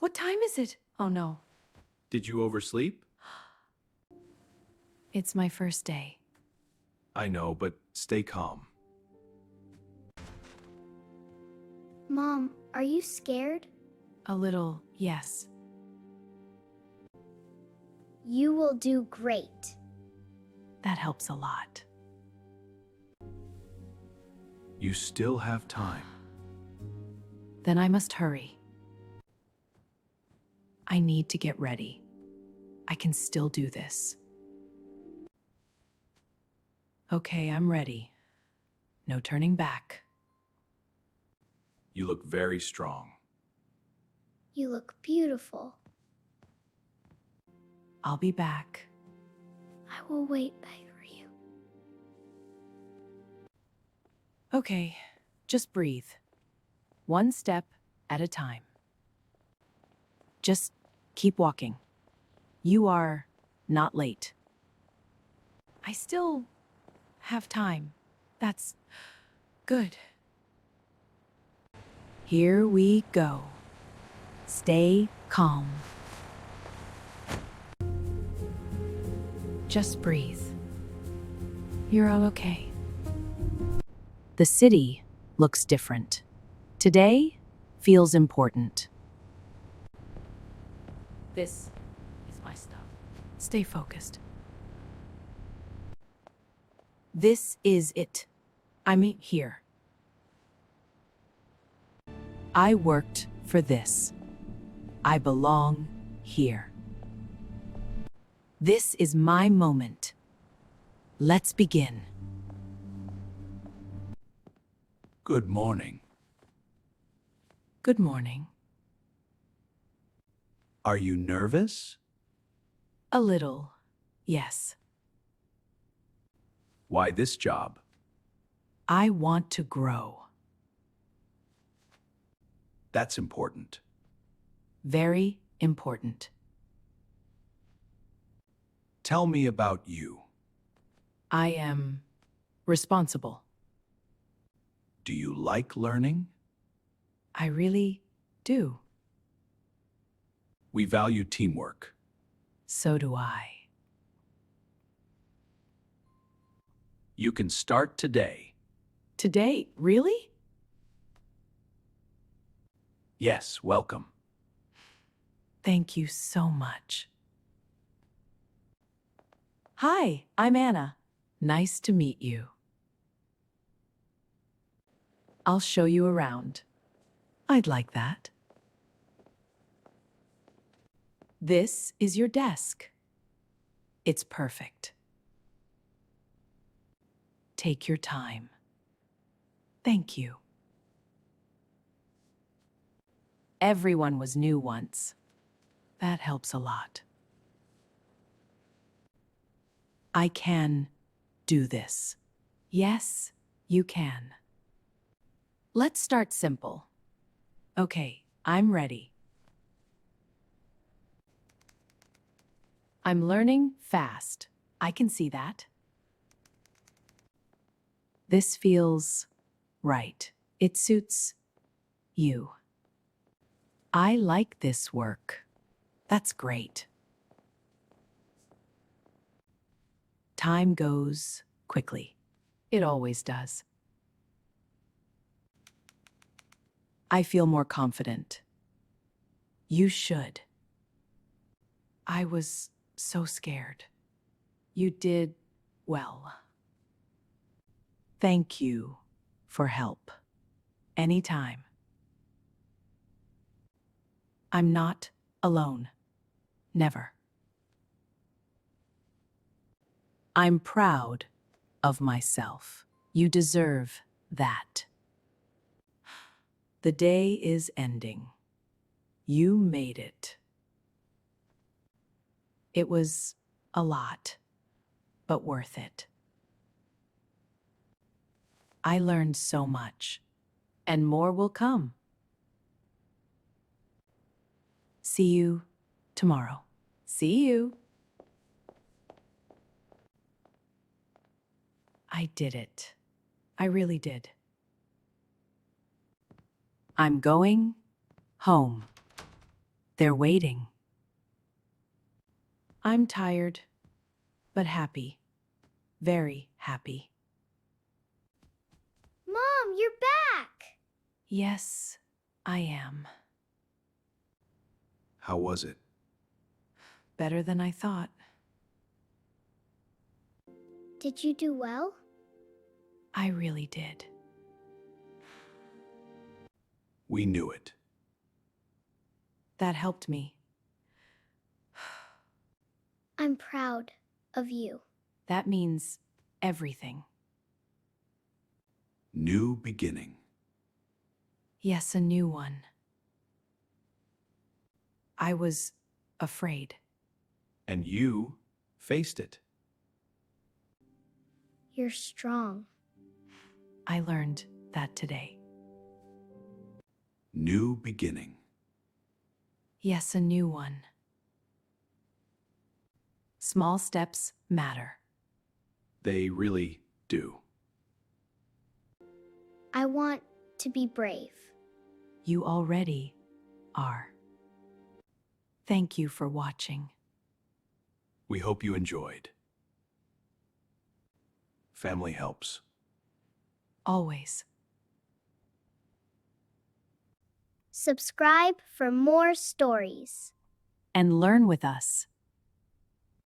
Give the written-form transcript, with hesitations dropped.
What time is it? Oh no, Did you oversleep? it's my first day. I know, but stay calm. Mom, are you scared? A little, yes. You will do great. That helps a lot. You still have time. Then I must hurry. I need to get ready. I can still do this. Okay, I'm ready. No turning back. You look very strong. You look beautiful. I'll be back. I will wait for you. Okay, just breathe. One step at a time. Just keep walking. You are not late. I still have time. That's good. Here we go. Stay calm. Just breathe. You're all okay. The city looks different. Today feels important. This is my stuff. Stay focused. This is it. I'm here. I worked for this. I belong here. This is my moment. Let's begin. Good morning. Good morning. Are you nervous? A little, yes. Why this job? I want to grow. That's important. Very important. Tell me about you. I am responsible. Do you like learning? I really do. We value teamwork. So do I. You can start today. Today, really? Yes, welcome. Thank you so much. Hi, I'm Anna. Nice to meet you. I'll show you around. I'd like that. This is your desk. It's perfect. Take your time. Thank you. Everyone was new once. That helps a lot. I can do this. Yes, you can. Let's start simple. Okay, I'm ready. I'm learning fast. I can see that. This feels right. It suits you. I like this work. That's great. Time goes quickly. It always does. I feel more confident. You should. I was so scared. You did well. Thank you for help. Anytime. I'm not alone. Never. I'm proud of myself. You deserve that. The day is ending. You made it. It was a lot, but worth it. I learned so much, and more will come. See you tomorrow. See you. I did it. I really did. I'm going home. They're waiting. I'm tired, but happy. Very happy. Mom, you're back! Yes, I am. How was it? Better than I thought. Did you do well? I really did. We knew it. That helped me. I'm proud of you. That means everything. New beginning. Yes, a new one. I was afraid. And you faced it. You're strong. I learned that today. New beginning. Yes, a new one. Small steps matter. They really do. I want to be brave. You already are. Thank you for watching. We hope you enjoyed. Family helps. Always. Subscribe for more stories. And learn with us.